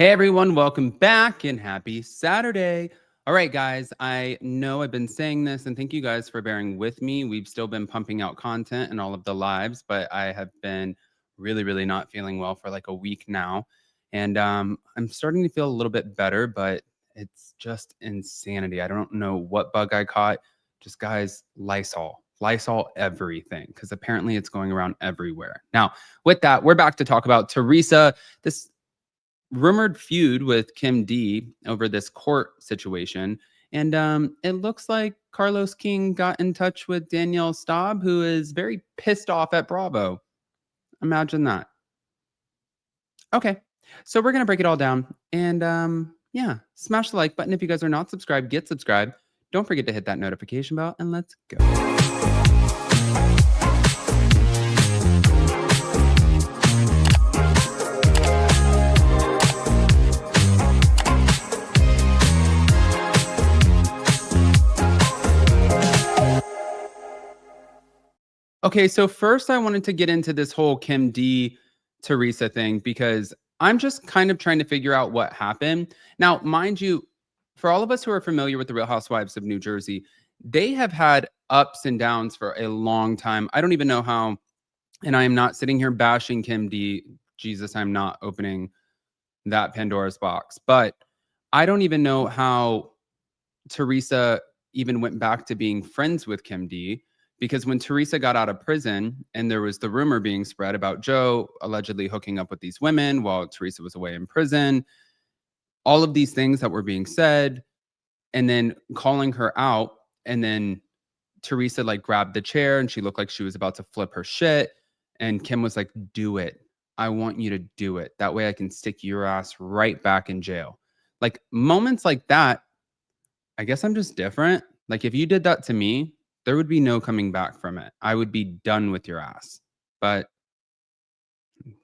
Hey everyone, welcome back and happy Saturday. All right, guys, I know I've been saying this and thank you guys for bearing with me. We've still been pumping out content and all of the lives, but I have been really not feeling well for like a week now. And I'm starting to feel a little bit better, but it's just insanity. I don't know what bug I caught. Just guys, Lysol everything, because apparently it's going around everywhere. Now, with that, we're back to talk about Teresa. This rumored feud with Kim D over this court situation. And it looks like Carlos King got in touch with Danielle Staub, who is very pissed off at Bravo. Imagine that. Okay. So we're going to break it all down. And yeah, smash the like button if you guys are not subscribed. Get subscribed. Don't forget to hit that notification bell and let's go. Okay, so first I wanted to get into this whole Kim D Teresa thing because I'm just kind of trying to figure out what happened. Now, mind you, for all of us who are familiar with the Real Housewives of New Jersey, they have had ups and downs for a long time. I don't even know how, and I am not sitting here bashing Kim D. Jesus, I'm not opening that Pandora's box. But I don't even know how Teresa even went back to being friends with Kim D, because when Teresa got out of prison and there was the rumor being spread about Joe allegedly hooking up with these women while Teresa was away in prison, all of these things that were being said, and then calling her out, and then Teresa like grabbed the chair and she looked like she was about to flip her shit, and Kim was like, "Do it. I want you to do it. That way I can stick your ass right back in jail." Like moments like that, I guess I'm just different. Like if you did that to me, there would be no coming back from it. I would be done with your ass. But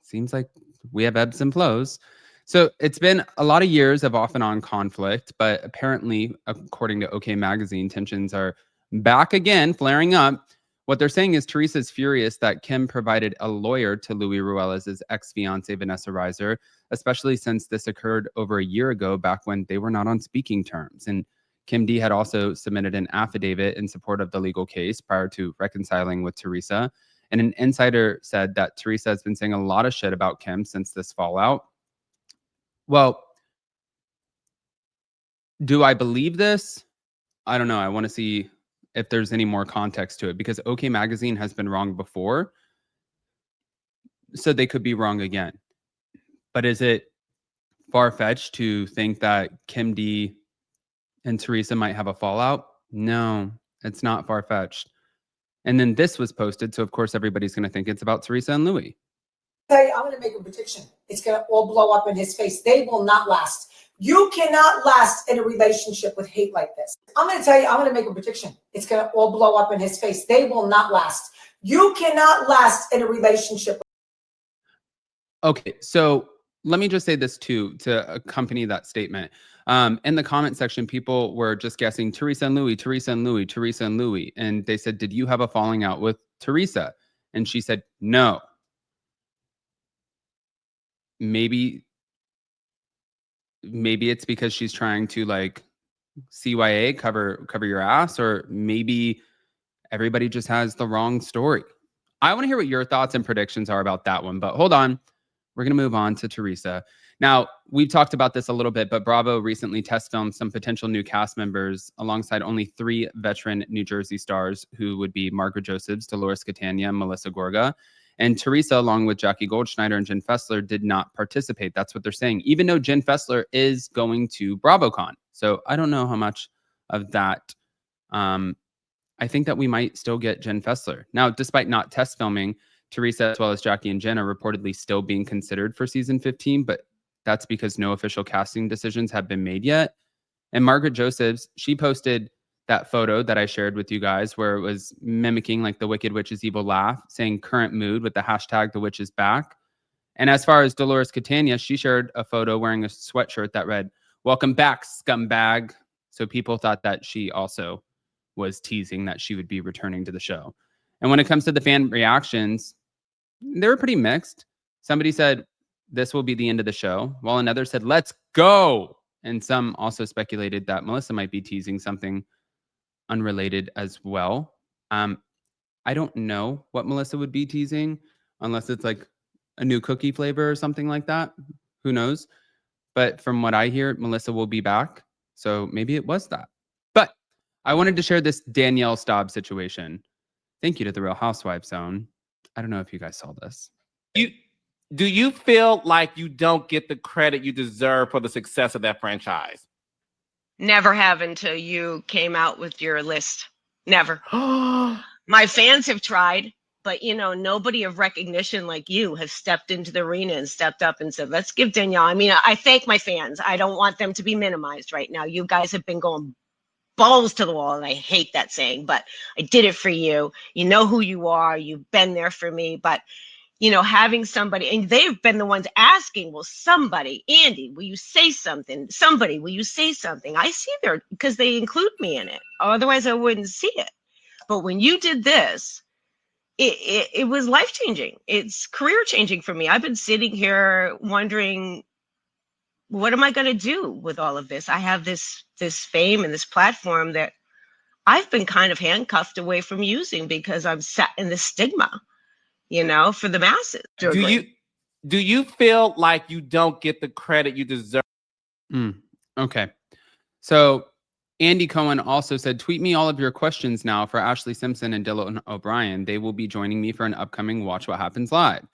seems like we have ebbs and flows. So it's been a lot of years of off and on conflict, but apparently, according to OK Magazine, tensions are back again, flaring up. What they're saying is Teresa's furious that Kim provided a lawyer to Louis Ruelez's ex-fiance Vanessa Reiser, especially since this occurred over a year ago, back when they were not on speaking terms. And Kim D had also submitted an affidavit in support of the legal case prior to reconciling with Teresa. And an insider said that Teresa has been saying a lot of shit about Kim since this fallout. Well, do I believe this? I don't know. I want to see if there's any more context to it, because OK Magazine has been wrong before, so they could be wrong again. But is it far-fetched to think that Kim D and Teresa might have a fallout? No, it's not far-fetched. And then this was posted, so of course everybody's going to think it's about Teresa and Louis. I'm going to make a prediction. It's going to all blow up in his face. They will not last. You cannot last in a relationship with hate like this. I'm going to tell you, I'm going to make a prediction. It's going to all blow up in his face. They will not last. You cannot last in a relationship. Okay, so let me just say this too, to accompany that statement. In the comment section, people were just guessing Teresa and Louis, Teresa and Louis, Teresa and Louis. And they said, did you have a falling out with Teresa? And she said, no. Maybe it's because she's trying to like CYA, cover your ass, or maybe everybody just has the wrong story. I want to hear what your thoughts and predictions are about that one, but hold on. We're going to move on to Teresa. Now, we've talked about this a little bit, but Bravo recently test filmed some potential new cast members alongside only 3 veteran New Jersey stars, who would be Margaret Josephs, Dolores Catania, and Melissa Gorga. And Teresa, along with Jackie Goldschneider and Jen Fessler, did not participate. That's what they're saying, even though Jen Fessler is going to BravoCon. So I don't know how much of that. I think that we might still get Jen Fessler. Now, despite not test filming, Teresa, as well as Jackie and Jen, are reportedly still being considered for season 15, but that's because no official casting decisions have been made yet. And Margaret Josephs, she posted that photo that I shared with you guys where it was mimicking like the Wicked Witch's evil laugh, saying current mood with the hashtag the witch is back. And as far as Dolores Catania, she shared a photo wearing a sweatshirt that read, "Welcome back, scumbag." So people thought that she also was teasing that she would be returning to the show. And when it comes to the fan reactions, they were pretty mixed. Somebody said, this will be the end of the show, while another said, let's go. And some also speculated that Melissa might be teasing something unrelated as well. I don't know what Melissa would be teasing unless it's like a new cookie flavor or something like that. Who knows? But from what I hear, Melissa will be back. So maybe it was that. But I wanted to share this Danielle Staub situation. Thank you to the Real Housewives Zone. I don't know if you guys saw this. Do you feel like you don't get the credit you deserve for the success of that franchise? Never have until you came out with your list. Never. My fans have tried, but nobody of recognition like you has stepped into the arena and stepped up and said, let's give Danielle. I mean, I thank my fans. I don't want them to be minimized right now. You guys have been going balls to the wall, and I hate that saying, but I did it for you. You know who you are. You've been there for me. But having somebody, and they've been the ones asking, well, somebody, Andy, will you say something? Somebody, will you say something? I see there because they include me in it. Otherwise, I wouldn't see it. But when you did this, it was life-changing. It's career-changing for me. I've been sitting here wondering, what am I going to do with all of this? I have this fame and this platform that I've been kind of handcuffed away from using because I'm set in the stigma, for the masses. Do you feel like you don't get the credit you deserve? Okay. So Andy Cohen also said, tweet me all of your questions now for Ashley Simpson and Dylan O'Brien. They will be joining me for an upcoming Watch What Happens Live.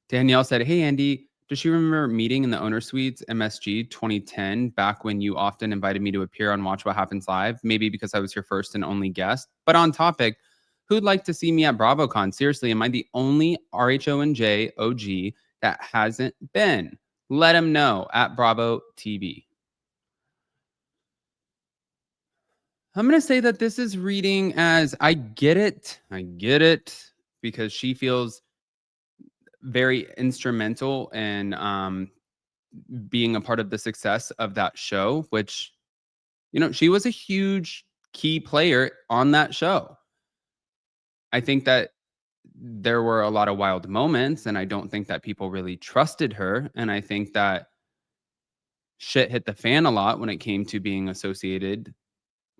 Danielle said, hey, Andy, does she remember meeting in the owner suites MSG 2010 back when you often invited me to appear on Watch What Happens Live? Maybe because I was your first and only guest. But on topic, who'd like to see me at BravoCon? Seriously, am I the only RHONJ OG that hasn't been? Let them know at Bravo TV. I'm going to say that this is reading as I get it, because she feels very instrumental in being a part of the success of that show, which, she was a huge key player on that show. I think that there were a lot of wild moments, and I don't think that people really trusted her. And I think that shit hit the fan a lot when it came to being associated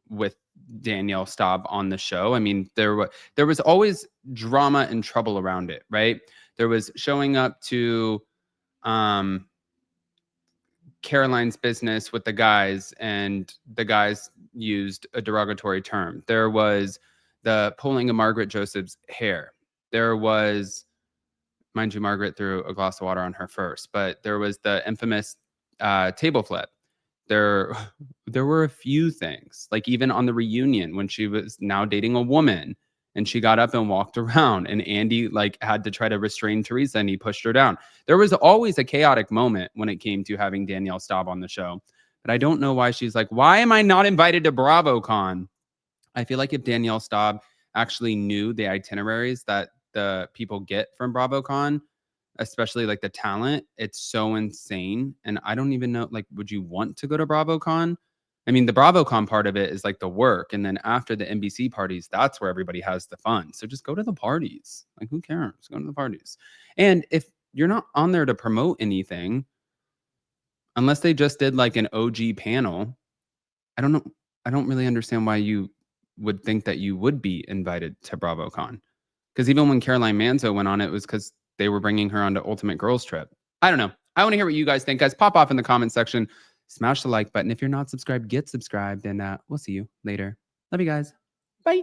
with Danielle Staub on the show. I mean, there was always drama and trouble around it, right? There was showing up to Caroline's business with the guys, and the guys used a derogatory term. There was the pulling of Margaret Joseph's hair. There was, mind you, Margaret threw a glass of water on her first, but there was the infamous table flip. There were a few things, like even on the reunion when she was now dating a woman and she got up and walked around, and Andy had to try to restrain Teresa and he pushed her down. There was always a chaotic moment when it came to having Danielle Staub on the show. But I don't know why she's like, why am I not invited to BravoCon? I feel like if Danielle Staub actually knew the itineraries that the people get from BravoCon, especially the talent, it's so insane. And I don't even know, would you want to go to BravoCon? I mean, the BravoCon part of it is the work. And then after the NBC parties, that's where everybody has the fun. So just go to the parties. Who cares? Go to the parties. And if you're not on there to promote anything, unless they just did an OG panel, I don't know. I don't really understand why you would think that you would be invited to BravoCon. Because even when Caroline Manzo went on, it was because they were bringing her on to Ultimate Girls Trip. I don't know. I want to hear what you guys think, guys. Pop off in the comment section. Smash the like button. If you're not subscribed, get subscribed. And we'll see you later. Love you guys. Bye.